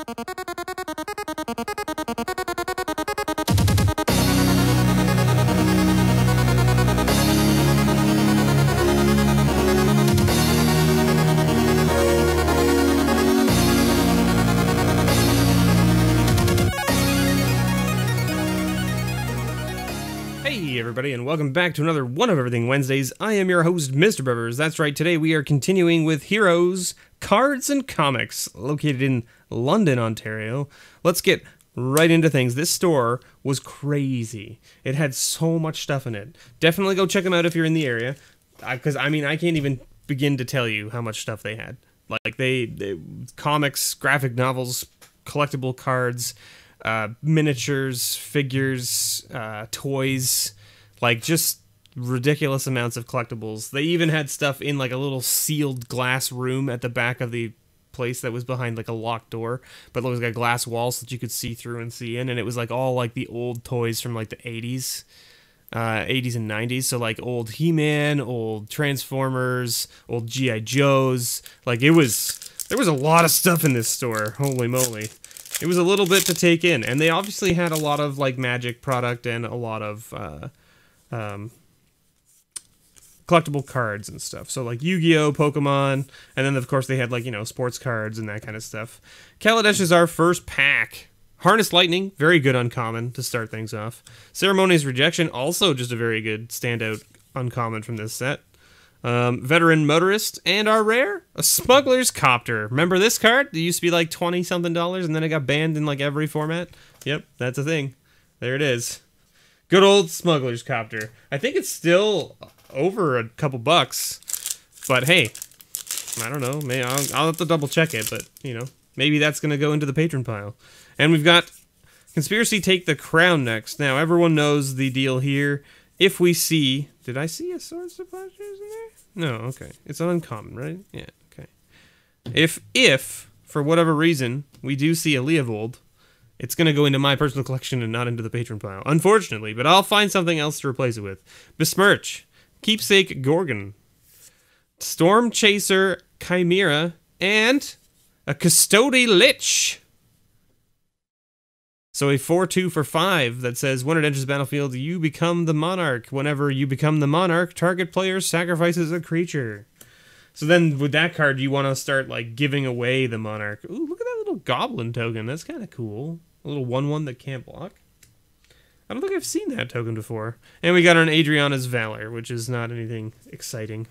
Hey everybody, and welcome back to another One of Everything Wednesdays. I am your host, MrBevers. That's right, today we are continuing with Heroes, Cards and Comics, located in London, Ontario. Let's get right into things. This store was crazy. It had so much stuff in it. Definitely go check them out if you're in the area, because I can't even begin to tell you how much stuff they had. Like, they comics, graphic novels, collectible cards, miniatures, figures, toys, like just ridiculous amounts of collectibles. They even had stuff in like a little sealed glass room at the back of the place that was behind like a locked door, but there was like a glass wall so that you could see through and see in, and it was like all like the old toys from like the 80s and 90s, so like old He-Man, old Transformers, old G.I. Joes. Like there was a lot of stuff in this store. Holy moly. It was a little bit to take in, and they obviously had a lot of like Magic product and a lot of collectible cards and stuff. So like Yu-Gi-Oh, Pokemon, and then of course they had like, you know, sports cards and that kind of stuff. Kaladesh is our first pack. Harness Lightning, very good uncommon to start things off. Ceremonious Rejection, also just a very good standout uncommon from this set. Veteran Motorist, and our rare, a Smuggler's Copter. Remember this card? It used to be like $20-something, and then it got banned in like every format. Yep, that's a thing. There it is. Good old Smuggler's Copter. I think it's still over a couple bucks, but hey, I don't know. Maybe I'll have to double check it, but you know, maybe that's gonna go into the patron pile. And we've got Conspiracy Take the Crown next. Now everyone knows the deal here. If we see... Did I see a Sword Supply in there? No, okay. It's an uncommon, right? Yeah, okay. If, for whatever reason, we do see a Leovold, it's going to go into my personal collection and not into the patron pile. Unfortunately, but I'll find something else to replace it with. Besmirch, Keepsake Gorgon, Storm Chaser Chimera, and a Custody Lich. So a 4/2 for 5 that says, when it enters the battlefield, you become the monarch. Whenever you become the monarch, target player sacrifices a creature. So then with that card, you want to start like giving away the monarch. Ooh, look at that little goblin token. That's kind of cool. A little 1/1 that can't block. I don't think I've seen that token before. And we got an Adriana's Valor, which is not anything exciting.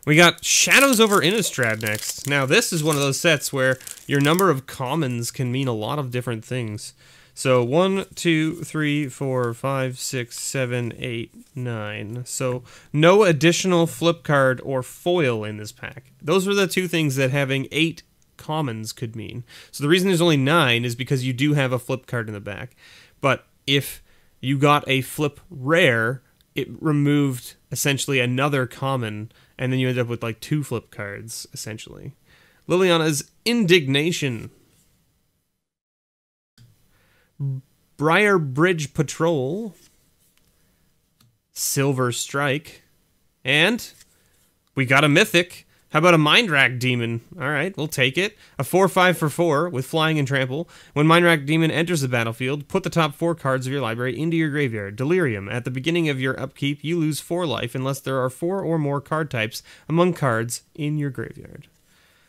We got Shadows over Innistrad next. Now, this is one of those sets where your number of commons can mean a lot of different things. So, 1, 2, 3, 4, 5, 6, 7, 8, 9. So, no additional flip card or foil in this pack. Those are the two things that having 8 commons could mean. So, the reason there's only 9 is because you do have a flip card in the back. But if you got a flip rare, it removed essentially another common, and then you end up with like 2 flip cards, essentially. Liliana's Indignation. Briar Bridge Patrol. Silver Strike. And we got a Mythic. How about a Mindrack Demon? Alright, we'll take it. A 4/5 for 4 with Flying and Trample. When Mindrack Demon enters the battlefield, put the top 4 cards of your library into your graveyard. Delirium. At the beginning of your upkeep, you lose 4 life unless there are 4 or more card types among cards in your graveyard.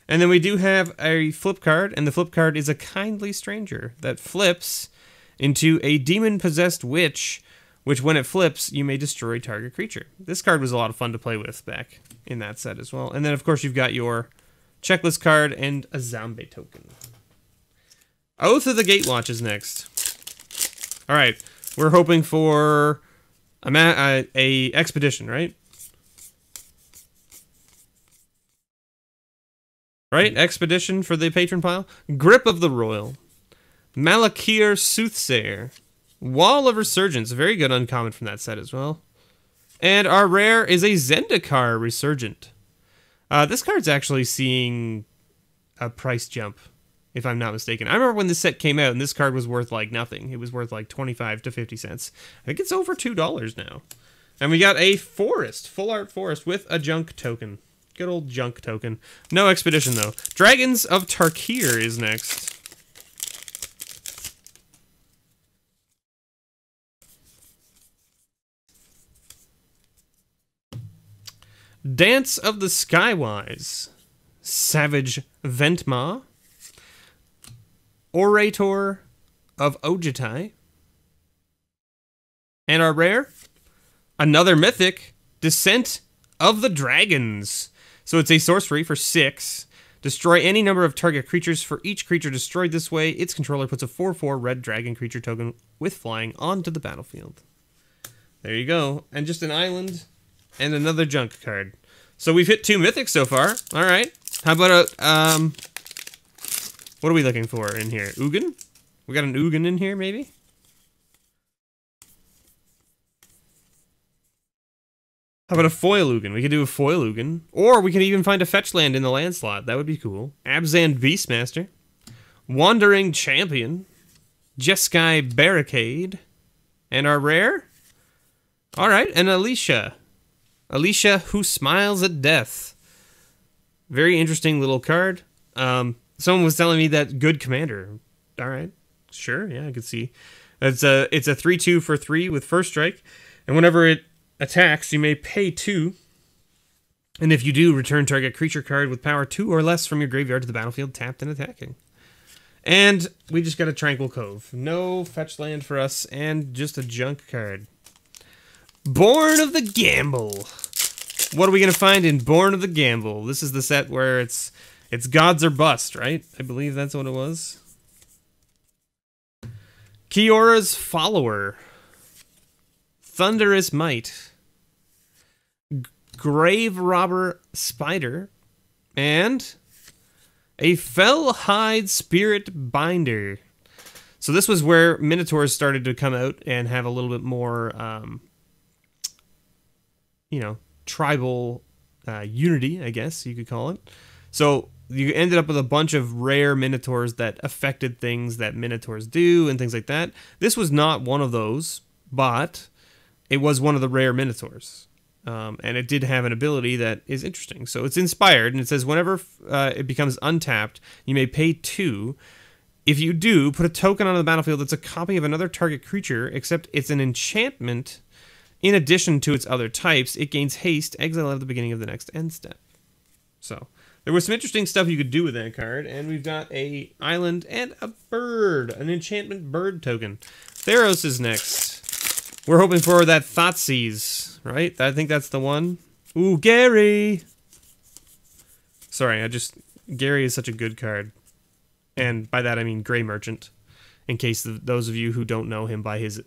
And then we do have a flip card, and the flip card is a Kindly Stranger that flips into a demon-possessed witch, which when it flips, you may destroy target creature. This card was a lot of fun to play with back in that set as well. And then, of course, you've got your checklist card and a zombie token. Oath of the Gatewatch is next. All right, we're hoping for a expedition, right? Right, expedition for the patron pile. Grip of the Royal. Malakir Soothsayer. Wall of Resurgence, very good uncommon from that set as well. And our rare is a Zendikar Resurgent. This card's actually seeing a price jump, if I'm not mistaken. I remember when this set came out and this card was worth like nothing. It was worth like 25 to 50 cents. I think it's over $2 now. And we got a Forest, Full Art Forest with a Junk token. Good old junk token. No expedition, though. Dragons of Tarkir is next. Dance of the Skywise. Savage Ventma. Orator of Ojitai. And our rare, another mythic, Descent of the Dragons. So it's a sorcery for 6. Destroy any number of target creatures. For each creature destroyed this way, its controller puts a 4/4 red dragon creature token with flying onto the battlefield. There you go. And just an island and another junk card. So we've hit 2 mythics so far. All right. How about a, what are we looking for in here? Ugin? We got an Ugin in here, maybe? How about a foil Ugin? We could do a foil Ugin. Or we could even find a fetch land in the land slot. That would be cool. Abzan Beastmaster. Wandering Champion. Jeskai Barricade. And our rare? Alright, and Alicia. Alicia who smiles at death. Very interesting little card. Someone was telling me that good commander. Alright. Sure, yeah, I could see. It's a 3/2 for 3 with first strike. And whenever it attacks, you may pay 2. And if you do, return target creature card with power 2 or less from your graveyard to the battlefield, tapped and attacking. And we just got a Tranquil Cove. No fetch land for us, and just a junk card. Born of the Gamble. What are we going to find in Born of the Gamble? This is the set where it's gods or bust, right? I believe that's what it was. Kiora's Follower. Thunderous Might. Grave Robber Spider. And a Fellhide Spirit Binder. So this was where Minotaurs started to come out and have a little bit more, tribal unity, I guess you could call it. So you ended up with a bunch of rare Minotaurs that affected things that Minotaurs do and things like that. This was not one of those, but it was one of the rare Minotaurs. And it did have an ability that is interesting. So it's inspired, and it says whenever it becomes untapped, you may pay 2. If you do, put a token onto the battlefield that's a copy of another target creature, except it's an enchantment. In addition to its other types, it gains haste, exile at the beginning of the next end step. So there was some interesting stuff you could do with that card, and we've got a island and a bird, an enchantment bird token. Theros is next. We're hoping for that Thoughtseize, right? I think that's the one. Ooh, Gary! Sorry, Gary is such a good card. And by that I mean Grey Merchant, in case those of you who don't know him by his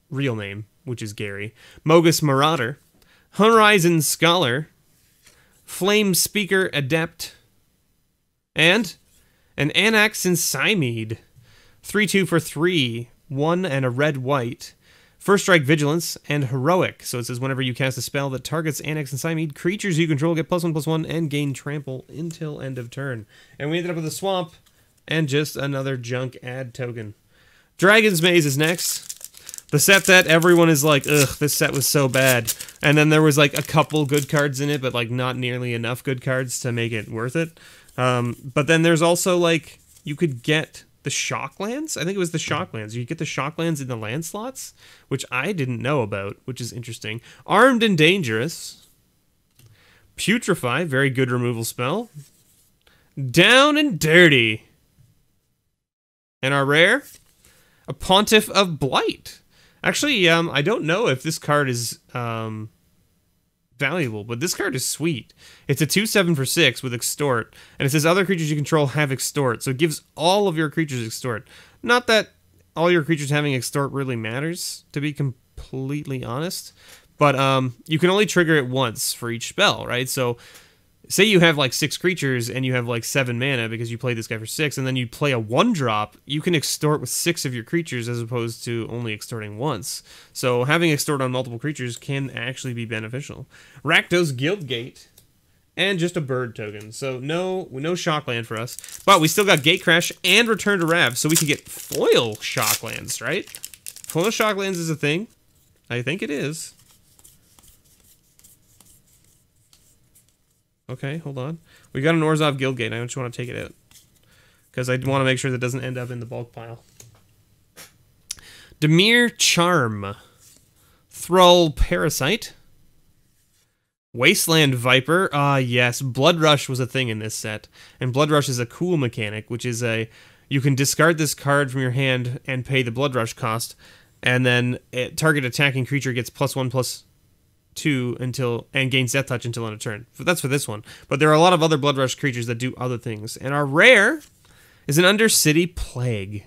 real name, which is Gary. Mogus Marauder. Horizon Scholar. Flame Speaker Adept. And an Anax and Cymede. 3/2 for 3. 1 and a red-white. First strike Vigilance and Heroic. So it says whenever you cast a spell that targets Anax and Cymede, creatures you control get +1/+1 and gain trample until end of turn. And we ended up with a swamp and just another junk ad token. Dragon's Maze is next. The set that everyone is like, ugh, this set was so bad. And then there was like a couple good cards in it, but like not nearly enough good cards to make it worth it. But then there's also like, you could get the Shocklands. I think it was the Shocklands. You get the Shocklands in the land slots, which I didn't know about, which is interesting. Armed and Dangerous. Putrefy, very good removal spell. Down and Dirty. And our rare, a Pontiff of Blight. Actually, I don't know if this card is valuable, but this card is sweet. It's a 2/7 for 6 with Extort, and it says other creatures you control have Extort, so it gives all of your creatures Extort. Not that all your creatures having Extort really matters, to be completely honest, but you can only trigger it once for each spell, right? So say you have like 6 creatures and you have like 7 mana because you play this guy for 6, and then you play a 1-drop, you can extort with 6 of your creatures as opposed to only extorting once. So having extort on multiple creatures can actually be beneficial. Rakdos Guildgate, and just a bird token. So no Shockland for us, but we still got Gatecrash and Return to Rav, so we can get foil Shocklands, right? Foil Shocklands is a thing. I think it is. Okay, hold on. We got an Orzhov Guildgate. I just want to take it out. Because I want to make sure that doesn't end up in the bulk pile. Dimir Charm. Thrall Parasite. Wasteland Viper. Ah, yes. Blood Rush was a thing in this set. And Blood Rush is a cool mechanic, which is you can discard this card from your hand and pay the Blood Rush cost, and then target attacking creature gets +1/+2 and gains Death Touch until end of turn. That's for this one. But there are a lot of other Blood Rush creatures that do other things. And our rare is an Undercity Plague.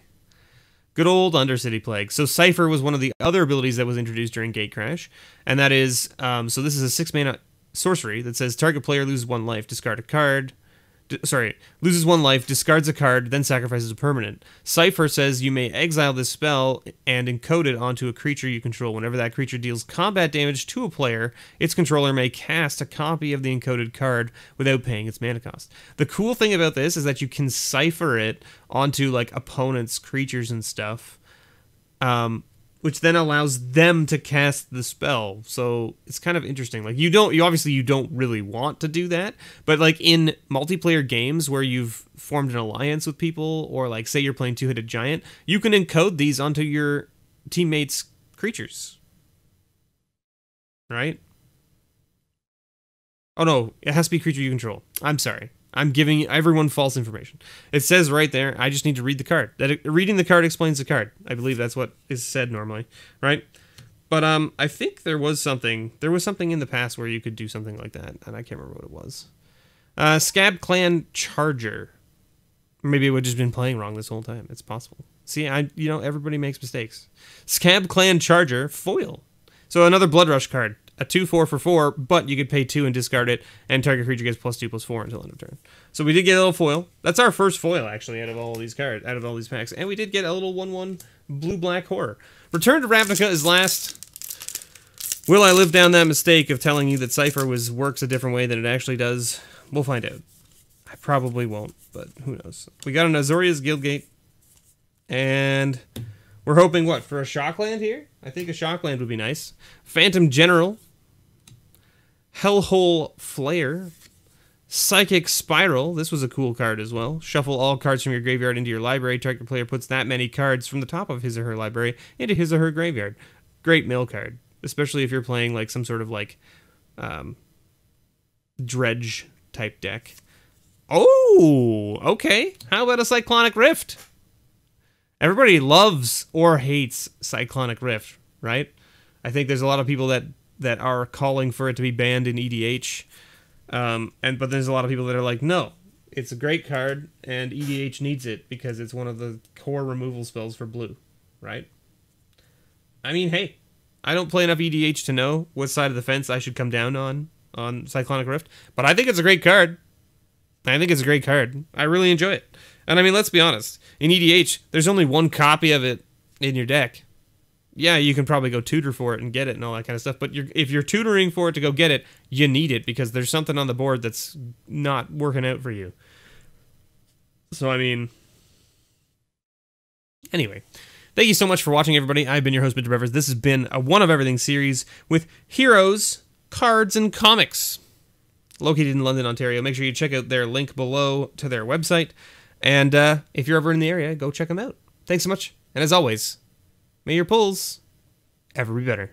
Good old Undercity Plague. So Cypher was one of the other abilities that was introduced during Gatecrash, and that is, so this is a 6-mana sorcery that says target player loses 1 life, discard a card. Loses 1 life, discards a card, then sacrifices a permanent. Cypher says you may exile this spell and encode it onto a creature you control. Whenever that creature deals combat damage to a player, its controller may cast a copy of the encoded card without paying its mana cost. The cool thing about this is that you can cipher it onto like opponents' creatures and stuff, which then allows them to cast the spell. So it's kind of interesting. Like you obviously don't really want to do that, but like in multiplayer games where you've formed an alliance with people, or like say you're playing Two-Headed Giant, you can encode these onto your teammates' creatures. Right? Oh no, it has to be a creature you control. I'm sorry. I'm giving everyone false information. It says right there, I just need to read the card. Reading the card explains the card. I believe that's what is said normally, right? But I think there was something in the past where you could do something like that, and I can't remember what it was. Scab Clan Charger. Maybe it would have just been playing wrong this whole time. It's possible. See, everybody makes mistakes. Scab Clan Charger foil. So another Blood Rush card. A 2/4 for 4, but you could pay 2 and discard it, and target creature gets +2/+4 until end of turn. So we did get a little foil. That's our first foil, actually, out of all these packs. And we did get a little 1/1 blue-black horror. Return to Ravnica is last. Will I live down that mistake of telling you that Cypher works a different way than it actually does? We'll find out. I probably won't, but who knows. We got an Azorius Guildgate, and we're hoping, what, for a Shockland here? I think a Shockland would be nice. Phantom General. Hellhole Flare. Psychic Spiral. This was a cool card as well. Shuffle all cards from your graveyard into your library. Target player puts that many cards from the top of his or her library into his or her graveyard. Great mill card. Especially if you're playing like some sort of like dredge type deck. Oh, okay. How about a Cyclonic Rift? Everybody loves or hates Cyclonic Rift, right? I think there's a lot of people that are calling for it to be banned in EDH, but there's a lot of people that are like, no, it's a great card, and EDH needs it because it's one of the core removal spells for blue, right? I mean, hey, I don't play enough EDH to know what side of the fence I should come down on Cyclonic Rift, but I think it's a great card. I really enjoy it. And I mean, let's be honest. In EDH, there's only 1 copy of it in your deck. Yeah, you can probably go tutor for it and get it and all that kind of stuff, but if you're tutoring for it to go get it, you need it because there's something on the board that's not working out for you. So, I mean... Anyway, thank you so much for watching, everybody. I've been your host, MrBevers. This has been a One of Everything series with Heroes, Cards, and Comics. Located in London, Ontario. Make sure you check out their link below to their website. And if you're ever in the area, go check them out. Thanks so much. And as always, may your pulls ever be better.